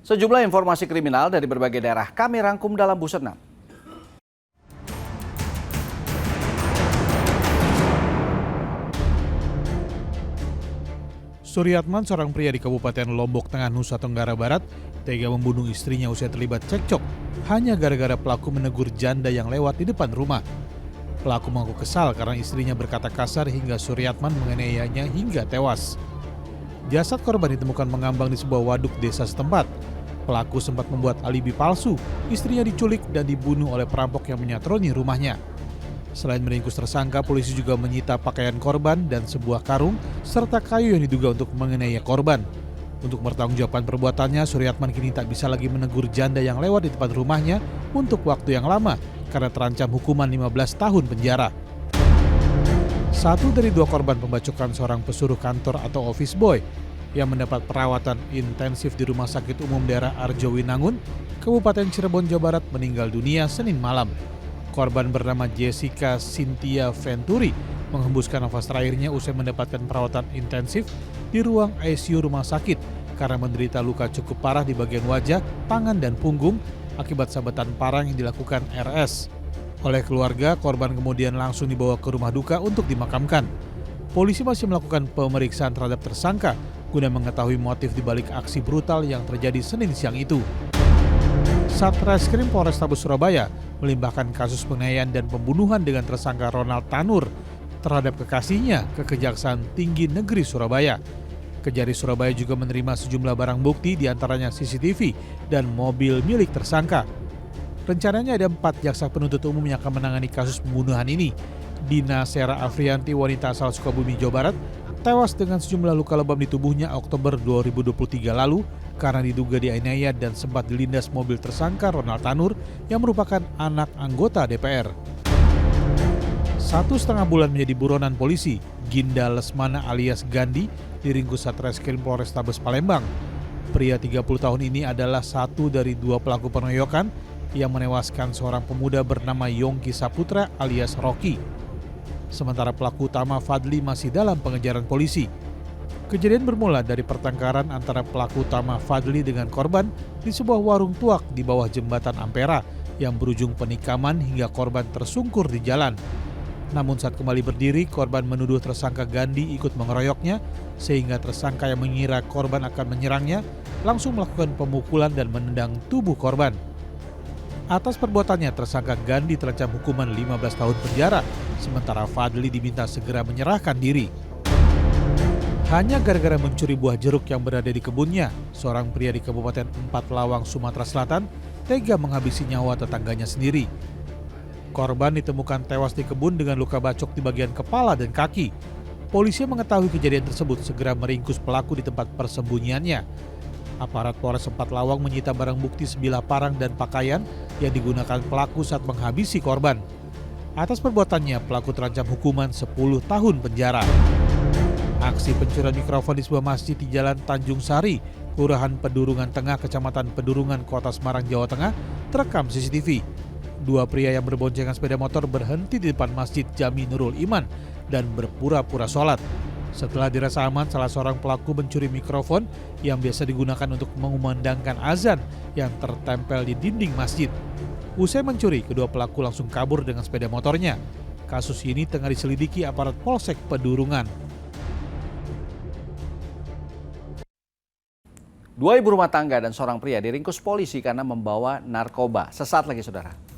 Sejumlah informasi kriminal dari berbagai daerah kami rangkum dalam Busenam. Suryatman, seorang pria di Kabupaten Lombok Tengah, Nusa Tenggara Barat, tega membunuh istrinya usai terlibat cekcok hanya gara-gara pelaku menegur janda yang lewat di depan rumah. Pelaku mengaku kesal karena istrinya berkata kasar hingga Suryatman menganiayanya hingga tewas. Jasad korban ditemukan mengambang di sebuah waduk desa setempat. Pelaku sempat membuat alibi palsu, istrinya diculik dan dibunuh oleh perampok yang menyatroni rumahnya. Selain meringkus tersangka, polisi juga menyita pakaian korban dan sebuah karung serta kayu yang diduga untuk menganiaya korban. Untuk bertanggungjawabkan perbuatannya, Suryatman kini tak bisa lagi menegur janda yang lewat di depan rumahnya untuk waktu yang lama karena terancam hukuman 15 tahun penjara. Satu dari dua korban pembacokan seorang pesuruh kantor atau office boy yang mendapat perawatan intensif di Rumah Sakit Umum Daerah Arjowinangun, Kabupaten Cirebon, Jawa Barat meninggal dunia Senin malam. Korban bernama Jessica Cynthia Venturi menghembuskan nafas terakhirnya usai mendapatkan perawatan intensif di ruang ICU rumah sakit karena menderita luka cukup parah di bagian wajah, tangan, dan punggung akibat sabetan parang yang dilakukan RS. Oleh keluarga, korban kemudian langsung dibawa ke rumah duka untuk dimakamkan. Polisi masih melakukan pemeriksaan terhadap tersangka guna mengetahui motif di balik aksi brutal yang terjadi Senin siang itu. Satreskrim Polrestabes Surabaya melimpahkan kasus penganiayaan dan pembunuhan dengan tersangka Ronald Tanur terhadap kekasihnya ke Kejaksaan Tinggi Negeri Surabaya. Kejari Surabaya juga menerima sejumlah barang bukti diantaranya CCTV dan mobil milik tersangka. Rencananya ada 4 jaksa penuntut umum yang akan menangani kasus pembunuhan ini. Dina Sera Afrianti, wanita asal Sukabumi, Jawa Barat, tewas dengan sejumlah luka lebam di tubuhnya Oktober 2023 lalu karena diduga dianiaya dan sempat dilindas mobil tersangka Ronald Tanur yang merupakan anak anggota DPR. 1,5 bulan menjadi buronan polisi, Ginda Lesmana alias Gandhi diringkus Satreskrim Polrestabes Palembang. Pria 30 tahun ini adalah satu dari 2 pelaku pengeroyokan yang menewaskan seorang pemuda bernama Yongki Saputra alias Rocky. Sementara pelaku utama Fadli masih dalam pengejaran polisi. Kejadian bermula dari pertengkaran antara pelaku utama Fadli dengan korban di sebuah warung tuak di bawah jembatan Ampera yang berujung penikaman hingga korban tersungkur di jalan. Namun saat kembali berdiri, korban menuduh tersangka Gandhi ikut mengeroyoknya sehingga tersangka yang mengira korban akan menyerangnya langsung melakukan pemukulan dan menendang tubuh korban. Atas perbuatannya, tersangka Gandhi terancam hukuman 15 tahun penjara, sementara Fadli diminta segera menyerahkan diri. Hanya gara-gara mencuri buah jeruk yang berada di kebunnya, seorang pria di Kabupaten Empat Lawang, Sumatera Selatan, tega menghabisi nyawa tetangganya sendiri. Korban ditemukan tewas di kebun dengan luka bacok di bagian kepala dan kaki. Polisi mengetahui kejadian tersebut segera meringkus pelaku di tempat persembunyiannya. Aparat Polres Empat Lawang menyita barang bukti sebilah parang dan pakaian yang digunakan pelaku saat menghabisi korban. Atas perbuatannya, pelaku terancam hukuman 10 tahun penjara. Aksi pencurian mikrofon di sebuah masjid di Jalan Tanjung Sari, Kelurahan Pedurungan Tengah, Kecamatan Pedurungan, Kota Semarang, Jawa Tengah, terekam CCTV. 2 pria yang berboncengan sepeda motor berhenti di depan Masjid Jami Nurul Iman dan berpura-pura sholat. Setelah dirasa aman, salah seorang pelaku mencuri mikrofon yang biasa digunakan untuk mengumandangkan azan yang tertempel di dinding masjid. Usai mencuri, kedua pelaku langsung kabur dengan sepeda motornya. Kasus ini tengah diselidiki aparat Polsek Pedurungan. 2 ibu rumah tangga dan seorang pria diringkus polisi karena membawa narkoba. Sesaat lagi, saudara.